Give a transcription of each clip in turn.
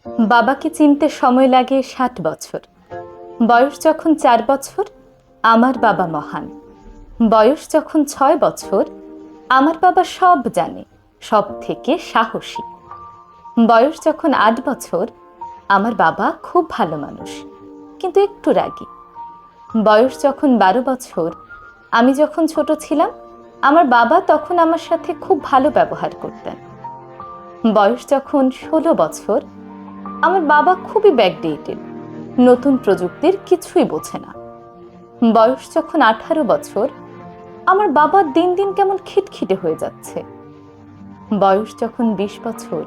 বাবাকে চিনতে সময় লাগে ৬০ বছর। বয়স যখন ৪ বছর, আমার বাবা মহান। বয়স যখন ৬ বছর, আমার বাবা সব জানে, সব থেকে সাহসী। বয়স যখন ৮ বছর, আমার বাবা খুব ভালো মানুষ, কিন্তু একটু রাগী। বয়স যখন ১২ বছর, আমি যখন ছোট ছিলাম, আমার বাবা তখন আমার সাথে খুব ভালো ব্যবহার করতেন। বয়স যখন ১৬ বছর, আমার বাবা খুবই ব্যাকডেটেড, নতুন প্রযুক্তির কিছুই বোঝে না। বয়স যখন ১৮ বছর, আমার বাবা দিন দিন কেমন খিটখিটে হয়ে যাচ্ছে। বয়স যখন ২০ বছর,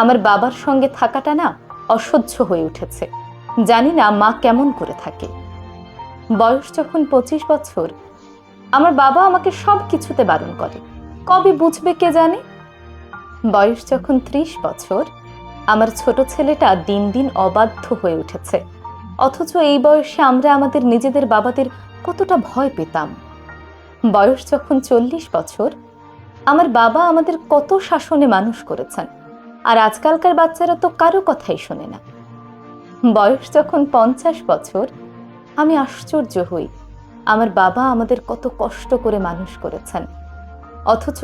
আমার বাবার সঙ্গে থাকাটা না অসহ্য হয়ে উঠেছে, জানি না মা কেমন করে থাকে। বয়স যখন ২৫ বছর, আমার বাবা আমাকে সব কিছুতে বারণ করে, কবে বুঝবে কে জানে। বয়স যখন ৩০ বছর, আমার ছোট ছেলেটা দিন দিন অবাধ্য হয়ে উঠেছে, অথচ এই বয়সে আমরা আমাদের নিজেদের বাবাদের কতটা ভয় পেতাম। বয়স যখন ৪০ বছর, আমার বাবা আমাদের কত শাসনে মানুষ করেছেন, আর আজকালকার বাচ্চারা তো কারো কথাই শোনে না। বয়স যখন ৫০ বছর, আমি আশ্চর্য হই আমার বাবা আমাদের কত কষ্ট করে মানুষ করেছেন, অথচ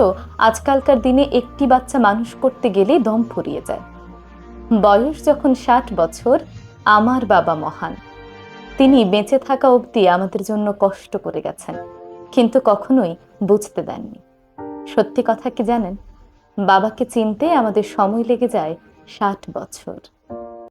আজকালকার দিনে একটি বাচ্চা মানুষ করতে গেলেই দম ফুরিয়ে যায়। বয়স যখন ৬০ বছর, আমার বাবা মহান। তিনি বেঁচে থাকা অবধি আমাদের জন্য কষ্ট করে গেছেন, কিন্তু কখনোই বুঝতে দেননি। সত্যি কথা কি জানেন, বাবাকে চিনতে আমাদের সময় লেগে যায় ৬০ বছর।